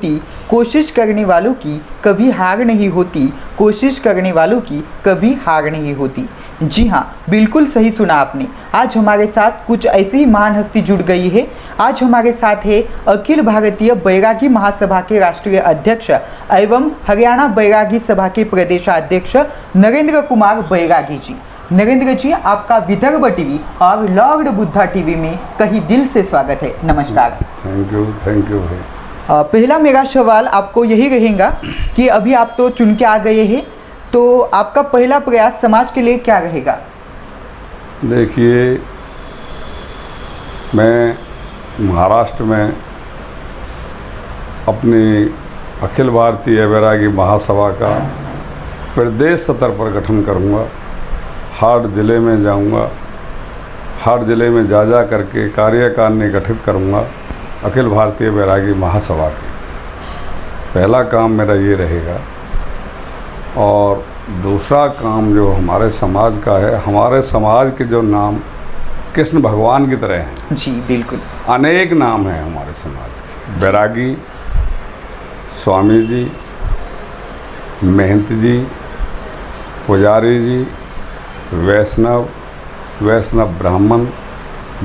होती, कोशिश करने वालों की कभी हार नहीं होती, कोशिश करने वालों की कभी हार नहीं होती। जी हाँ, बिल्कुल सही सुना आपने। आज हमारे साथ कुछ ऐसी ही महान हस्ती जुड़ गई है। आज हमारे साथ है अखिल भारतीय बैरागी महासभा के राष्ट्रीय अध्यक्ष एवं हरियाणा बैरागी सभा के प्रदेशाध्यक्ष नरेंद्र कुमार बैरागी जी। नरेंद्र जी, आपका विदर्भ टीवी और लॉर्ड बुद्धा टीवी में कहीं दिल से स्वागत है। नमस्कार। थैंक यू भाई। पहला मेरा सवाल आपको यही रहेगा कि अभी आप तो चुन के आ गए हैं, तो आपका पहला प्रयास समाज के लिए क्या रहेगा? देखिए, मैं महाराष्ट्र में अपनी अखिल भारतीय बैरागी महासभा का प्रदेश स्तर पर गठन करूंगा। हर ज़िले में जाऊंगा, हर ज़िले में जा करके कार्यकारिणी गठित करूंगा अखिल भारतीय बैरागी महासभा की। पहला काम मेरा ये रहेगा। और दूसरा काम जो हमारे समाज का है, हमारे समाज के जो नाम कृष्ण भगवान की तरह हैं। जी बिल्कुल। अनेक नाम हैं हमारे समाज के। बैरागी, स्वामी जी, महंत जी, पुजारी जी, वैष्णव ब्राह्मण,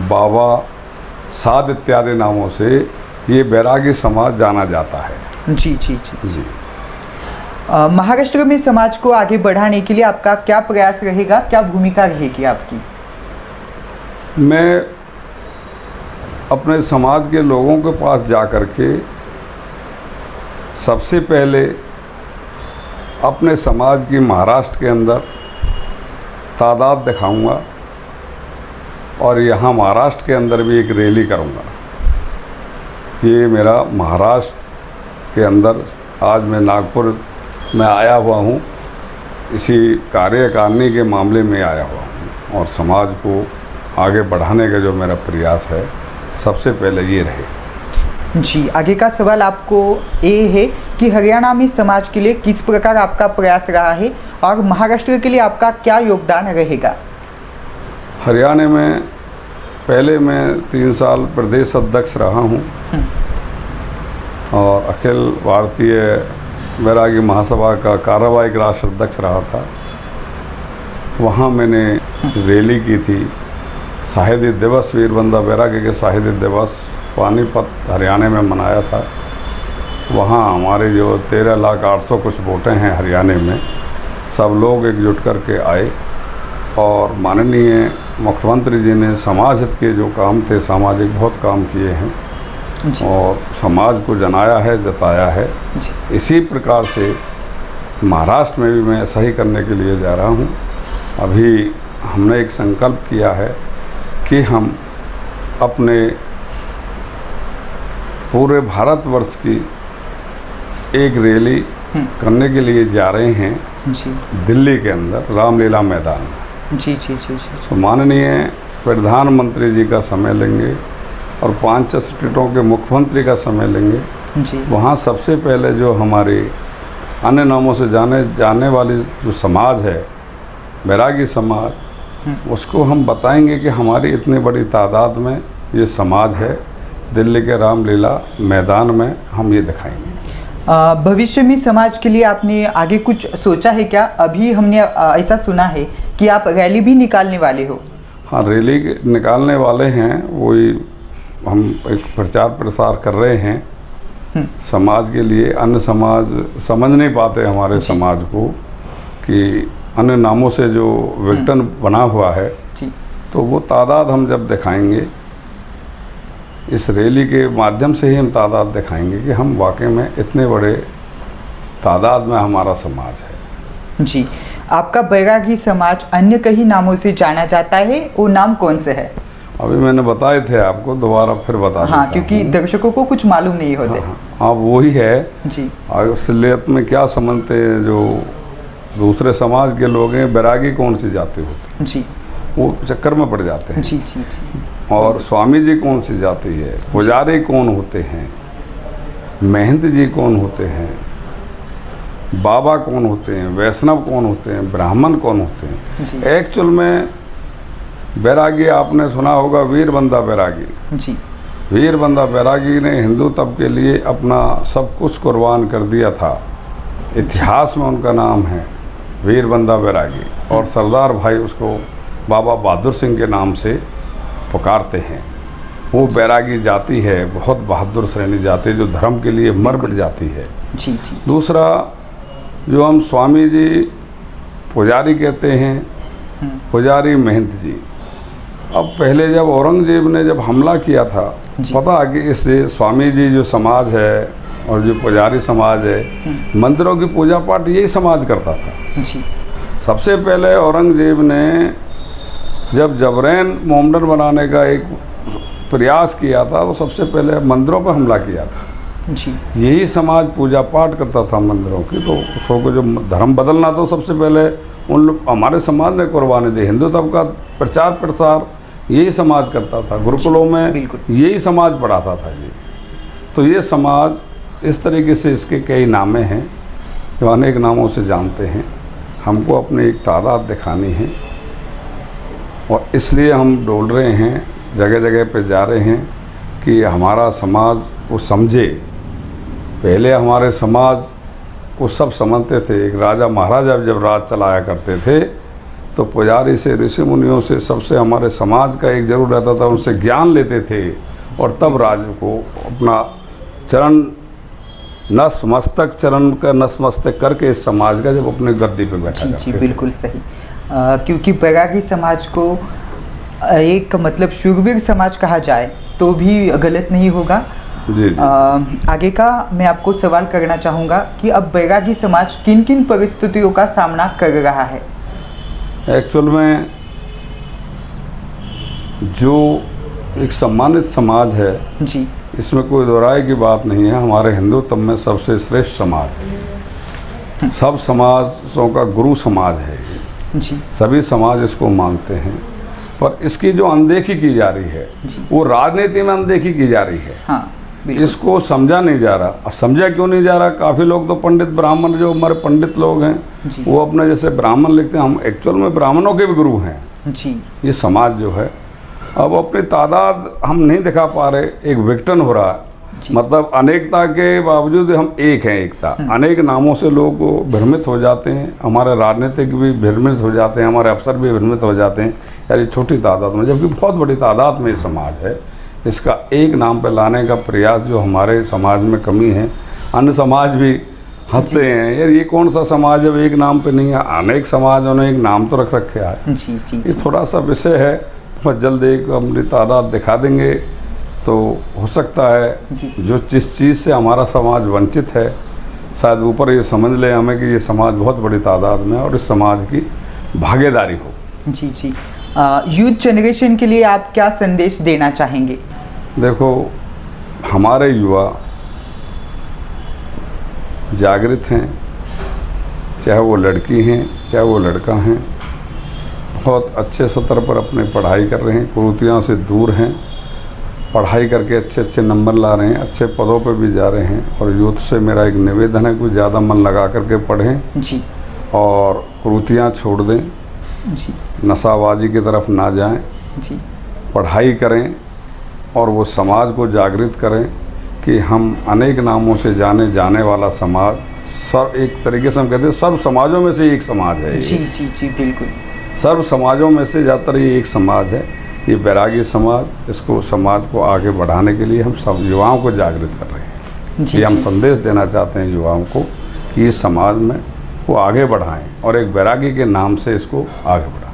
बाबा, साध इत्यादि नामों से ये बैरागी समाज जाना जाता है। जी। महाराष्ट्र में समाज को आगे बढ़ाने के लिए आपका क्या प्रयास रहेगा, क्या भूमिका रहेगी आपकी? मैं अपने समाज के लोगों के पास जा कर के सबसे पहले अपने समाज की महाराष्ट्र के अंदर तादाद दिखाऊंगा और यहाँ महाराष्ट्र के अंदर भी एक रैली करूँगा। ये मेरा महाराष्ट्र के अंदर, आज मैं नागपुर में आया हुआ हूँ, इसी कार्यकारिणी के मामले में आया हुआ हूँ। और समाज को आगे बढ़ाने का जो मेरा प्रयास है, सबसे पहले ये रहे। जी, आगे का सवाल आपको ये है कि हरियाणा में समाज के लिए किस प्रकार आपका प्रयास रहा है और महाराष्ट्र के लिए आपका क्या योगदान रहेगा? हरियाणा में पहले मैं 3 साल प्रदेश अध्यक्ष रहा हूँ और अखिल भारतीय बैरागी महासभा का कार्यवाहक राष्ट्र अध्यक्ष रहा था। वहाँ मैंने रैली की थी। शहीदी दिवस, वीरबंदा बैरागी के शहीदी दिवस पानीपत हरियाणा में मनाया था। वहाँ हमारे जो 13,08,000 कुछ वोटें हैं हरियाणा में, सब लोग एकजुट करके आए और माननीय मुख्यमंत्री जी ने समाज हित के जो काम थे, सामाजिक बहुत काम किए हैं और समाज को जनाया है, जताया है। इसी प्रकार से महाराष्ट्र में भी मैं ऐसा ही करने के लिए जा रहा हूँ। अभी हमने एक संकल्प किया है कि हम अपने पूरे भारतवर्ष की एक रैली करने के लिए जा रहे हैं दिल्ली के अंदर रामलीला मैदान में। जी। तो माननीय प्रधानमंत्री जी का समय लेंगे और 5 स्टेटों के मुख्यमंत्री का समय लेंगे। वहाँ सबसे पहले जो हमारी अन्य नामों से जाने वाली जो समाज है, बैरागी समाज, उसको हम बताएंगे कि हमारी इतनी बड़ी तादाद में ये समाज है। दिल्ली के रामलीला मैदान में हम ये दिखाएंगे। भविष्य में समाज के लिए आपने आगे कुछ सोचा है क्या? अभी हमने ऐसा सुना है कि आप रैली भी निकालने वाले हो। हाँ, रैली निकालने वाले हैं। वही हम एक प्रचार प्रसार कर रहे हैं समाज के लिए। अन्य समाज समझ नहीं पाते हमारे समाज को कि अन्य नामों से जो विघटन बना हुआ है, तो वो तादाद हम जब दिखाएंगे, इस रैली के माध्यम से ही हम तादाद दिखाएंगे कि हम वाकई में इतने बड़े तादाद में हमारा समाज है। जी, आपका बैरागी समाज अन्य कई नामों से जाना जाता है, वो नाम कौन से है? अभी मैंने बताए थे आपको, दोबारा फिर बता देता हूं। क्योंकि दर्शकों को कुछ मालूम नहीं होते। हाँ, वही है जी। असलियत में क्या समझते हैं जो दूसरे समाज के लोग हैं, बैरागी कौन सी जाति होती है, वो चक्कर में पड़ जाते हैं। जी। और स्वामी जी कौन सी जाति है, पुजारी कौन होते हैं, महंत जी कौन होते हैं, बाबा कौन होते हैं, वैष्णव कौन होते हैं, ब्राह्मण कौन होते हैं। एक्चुअल में बैरागी आपने सुना होगा वीरबंदा बैरागी। जी। वीर बंदा बैरागी ने हिंदू तब के लिए अपना सब कुछ कुर्बान कर दिया था। इतिहास में उनका नाम है वीर बंदा बैरागी, और सरदार भाई उसको बाबा बहादुर सिंह के नाम से पुकारते हैं। वो बैरागी जाति है, बहुत बहादुर श्रेणी जाति जो धर्म के लिए मर मिट जाती है। जी जी। दूसरा, जो हम स्वामी जी पुजारी कहते हैं, पुजारी महंत जी, अब पहले जब औरंगजेब ने जब हमला किया था, पता कि इससे स्वामी जी जो समाज है और जो पुजारी समाज है, मंदिरों की पूजा पाठ यही समाज करता था जी। सबसे पहले औरंगजेब ने जब जबरैन मोहम्मदन बनाने का एक प्रयास किया था तो सबसे पहले मंदिरों पर हमला किया था जी। यही समाज पूजा पाठ करता था मंदिरों की, तो उसको जो धर्म बदलना तो सबसे पहले हमारे समाज ने कुर्बानी दी। हिंदू तब का प्रचार प्रसार यही समाज करता था, गुरुकुलों में यही समाज पढ़ाता था जी। तो ये समाज इस तरीके से, इसके कई नामे हैं जो अनेक नामों से जानते हैं। हमको अपनी एक तादाद दिखानी है और इसलिए हम डोल रहे हैं, जगह जगह पे जा रहे हैं कि हमारा समाज को समझे। पहले हमारे समाज को सब समझते थे। एक राजा महाराजा जब राज चलाया करते थे तो पुजारी से, ऋषि मुनियों से, सबसे हमारे समाज का एक जरूर रहता था, उनसे ज्ञान लेते थे और तब राज को अपना चरण नतमस्तक, चरण का नतमस्तक करके इस समाज का जब अपने गद्दी पे बैठा जी करते जी, थे। बिल्कुल सही। क्योंकि बैरागी समाज को एक मतलब शूरवीर समाज कहा जाए तो भी गलत नहीं होगा। जी, जी। आगे का मैं आपको सवाल करना चाहूँगा कि अब बैरागी समाज किन किन परिस्थितियों का सामना कर रहा है? एक्चुअल में जो एक सम्मानित समाज है जी, इसमें कोई दोहराए की बात नहीं है। हमारे हिंदुत्व में सबसे श्रेष्ठ समाज है, सब समाजों का गुरु समाज है ये। जी सभी समाज इसको मानते हैं, पर इसकी जो अनदेखी की जा रही है वो राजनीति में अनदेखी की जा रही है। हाँ, बिल्कुल। इसको समझा नहीं जा रहा। अब समझा क्यों नहीं जा रहा? काफ़ी लोग तो पंडित ब्राह्मण, जो हमारे पंडित लोग हैं, वो अपने जैसे ब्राह्मण लिखते हैं, हम एक्चुअल में ब्राह्मणों के भी गुरु हैं जी। ये समाज जो है। अब अपनी तादाद हम नहीं दिखा पा रहे, एक विघटन हो रहा है। मतलब अनेकता के बावजूद हम एक हैं, एकता। अनेक नामों से लोग भ्रमित हो जाते हैं, हमारे राजनीतिक भी भ्रमित हो जाते हैं, हमारे अफसर भी भ्रमित हो जाते हैं यार ये छोटी तादाद में, जबकि बहुत बड़ी तादाद में ये समाज है। इसका एक नाम पर लाने का प्रयास जो हमारे समाज में कमी है, अन्य समाज भी हंसते हैं यार ये कौन सा समाज है एक नाम पे नहीं है। अनेक समाजों ने एक नाम तो रख रखे है। जी जी। ये थोड़ा सा विषय है, बहुत जल्द एक अपनी तादाद दिखा देंगे तो हो सकता है जो जिस चीज़ से हमारा समाज वंचित है, शायद ऊपर ये समझ लें हमें कि ये समाज बहुत बड़ी तादाद में है और इस समाज की भागीदारी हो। जी जी। यूथ जनरेशन के लिए आप क्या संदेश देना चाहेंगे? देखो, हमारे युवा जागृत हैं, चाहे वो लड़की हैं चाहे वो लड़का हैं, बहुत अच्छे स्तर पर अपने पढ़ाई कर रहे हैं, कुरीतियों से दूर हैं, पढ़ाई करके अच्छे अच्छे नंबर ला रहे हैं, अच्छे पदों पे भी जा रहे हैं। और यूथ से मेरा एक निवेदन है कि ज़्यादा मन लगा करके पढ़ें जी, और कुरीतियाँ छोड़ दें जी, नशाबाजी की तरफ ना जाएं, जी, पढ़ाई करें और वो समाज को जागृत करें कि हम अनेक नामों से जाने वाला समाज, सब एक तरीके से हम कहते हैं सर्व समाजों में से एक समाज है। जी जी जी, बिल्कुल। सर्व समाजों में से ज़्यादातर ये एक समाज है, ये बैरागी समाज। इसको समाज को आगे बढ़ाने के लिए हम सब युवाओं को जागृत कर रहे हैं। जी, ये हम जी। संदेश देना चाहते हैं युवाओं को कि इस समाज में वो आगे बढ़ाएं और एक बैरागी के नाम से इसको आगे बढ़ाएं।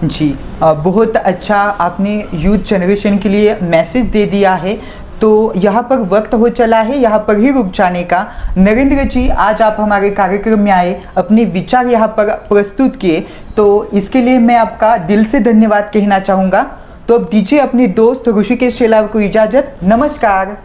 जी, बहुत अच्छा आपने यूथ जनरेशन के लिए मैसेज दे दिया है। तो यहाँ पर वक्त हो चला है, यहाँ पर ही रुक जाने का। नरेंद्र जी, आज आप हमारे कार्यक्रम में आए, अपने विचार यहाँ पर प्रस्तुत किए, तो इसके लिए मैं आपका दिल से धन्यवाद कहना चाहूँगा। तो अब दीजिए अपने दोस्त ऋषिकेश शेलार को इजाज़त। नमस्कार।